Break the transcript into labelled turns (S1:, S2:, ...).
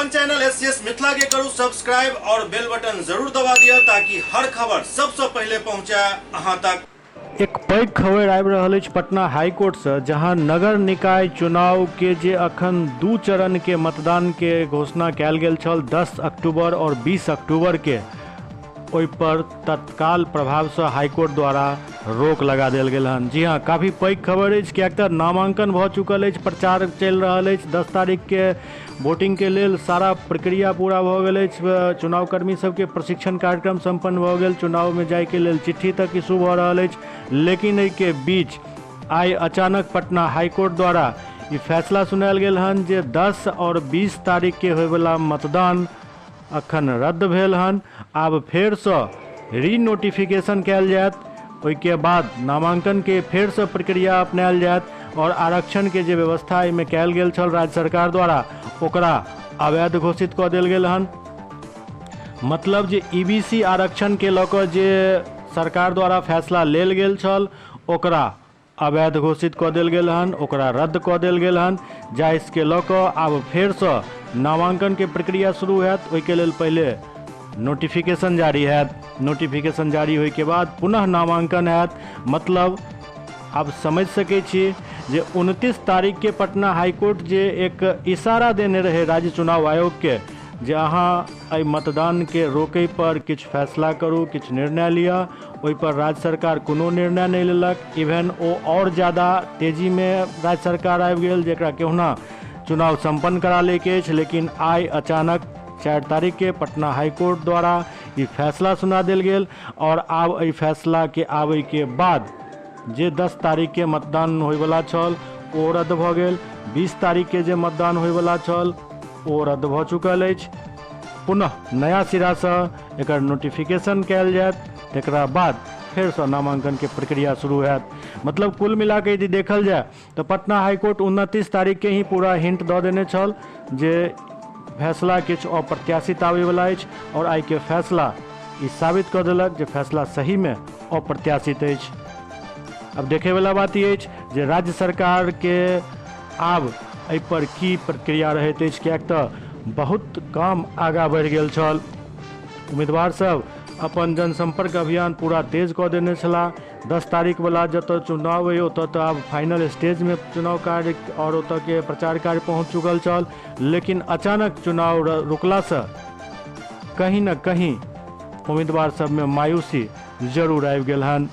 S1: अपन channel SCS Mithila के करू सब्सक्राइब और बेल बटन जरूर दबा दिया ताकि हर खबर सबसे पहले पहुंचे अहां तक।
S2: एक पैघ खबर आबि रहल अछि पटना हाईकोर्ट से, जहां नगर निकाय चुनाव के जे अखन 2 चरण के मतदान के घोषणा कयल गेल छल 10 अक्टूबर और 20 अक्टूबर के, ओहि पर तत्काल प्रभाव से हाईकोर्ट द्वारा रोक लगा देल गेल हन। जी हाँ, काफ़ी पैघ खबर अछि, किएक तऽ नामांकन भऽ चुकल अछि, प्रचार चलि रहल अछि। 10 तारीख के वोटिंग के लेल सारा प्रक्रिया पूरा भऽ गेल अछि। चुनाव कर्मी सबके प्रशिक्षण कार्यक्रम संपन्न भऽ गेल, चुनाव में जाय के लेल चिट्ठी तक इशू भऽ रहल अछि। लेकिन एहि के बीच आइ अचानक पटना हाईकोर्ट द्वारा ई फैसला सुनायल गेल हन जे 10 और 20 तारीख के होयवला मतदान अखन रद्द भेल हन। आब फेर से रीनोटिफिकेशन कयल जायत, ओहिके बाद नामांकन के फेर से प्रक्रिया अपनायल जायत और आरक्षण के जे व्यवस्था एहिमे कयल गेल छल राज्य सरकार द्वारा ओकरा अवैध घोषित कऽ देल गेल हन। मतलब जे ईबीसी आरक्षण के लऽ कऽ जे सरकार द्वारा फैसला लेल गेल छल ओकरा अवैध घोषित कऽ देल गेल हन, ओकरा रद्द कऽ देल गेल हन, जाहिके लऽ कऽ आब फेर से नामांकन के प्रक्रिया शुरू हैत। ओहिके लेल पहले नोटिफिकेशन जारी हैत, नोटिफिकेशन जारी होय के बाद पुनः नामांकन हैत। मतलब आप समझ सकै छी जे 29 तारीख के पटना हाईकोर्ट जे एक इशारा देने रहे राज्य चुनाव आयोग के जे अहाँ एहि मतदान के रोकै पर किछु फैसला करू, किछु निर्णय लिअ, ओहि पर राज्य सरकार कोनो निर्णय नहीं लेलक। इवन ओ और ज़्यादा तेजी में राज्य सरकार आबि गेल जेकरा केहुना चुनाव संपन्न करा ले के अछि। लेकिन आइ अचानक 4 तारीख के पटना हाईकोर्ट द्वारा ये फैसला सुना देल गेल और आब एहि फैसला के आबै के बाद जे 10 तारीख के मतदान होयवला छल ओ रद्द भऽ गेल, 20 तारीख के जे मतदान होयवला छल ओ रद्द भऽ चुकल अछि। पुनः नया सिरा से एकर नोटिफिकेशन कयल जायत, तकरा बाद फेर से नामांकन के प्रक्रिया शुरू हैत। मतलब कुल मिला के यदि देखल जाए तो पटना हाईकोर्ट 29 तारीख के ही पूरा हिंट दऽ देने छल जे फैसला किछु अप्रत्याशित आबैवला अछि और आइ के फैसला ई साबित कऽ देलक जे फैसला सही में अप्रत्याशित अछि। अब देखे वाला बात ये अछि जे राज्य सरकार के आब एहि पर की प्रक्रिया रहैत अछि, किएक तऽ बहुत काम आगाँ बढ़ि गेल छल। उम्मीदवार सब अपन जनसंपर्क अभियान पूरा तेज कऽ देने छलाह। 10 तारीख वाला जतऽ चुनाव है ओतऽ तऽ आब फाइनल स्टेज में चुनाव कार्य और ओतऽ के प्रचार कार्य पहुँच चुकल छल। लेकिन अचानक चुनाव रुकला से कहीं न कहीं उम्मीदवार सब में मायूसी जरूर आबि गेल हन।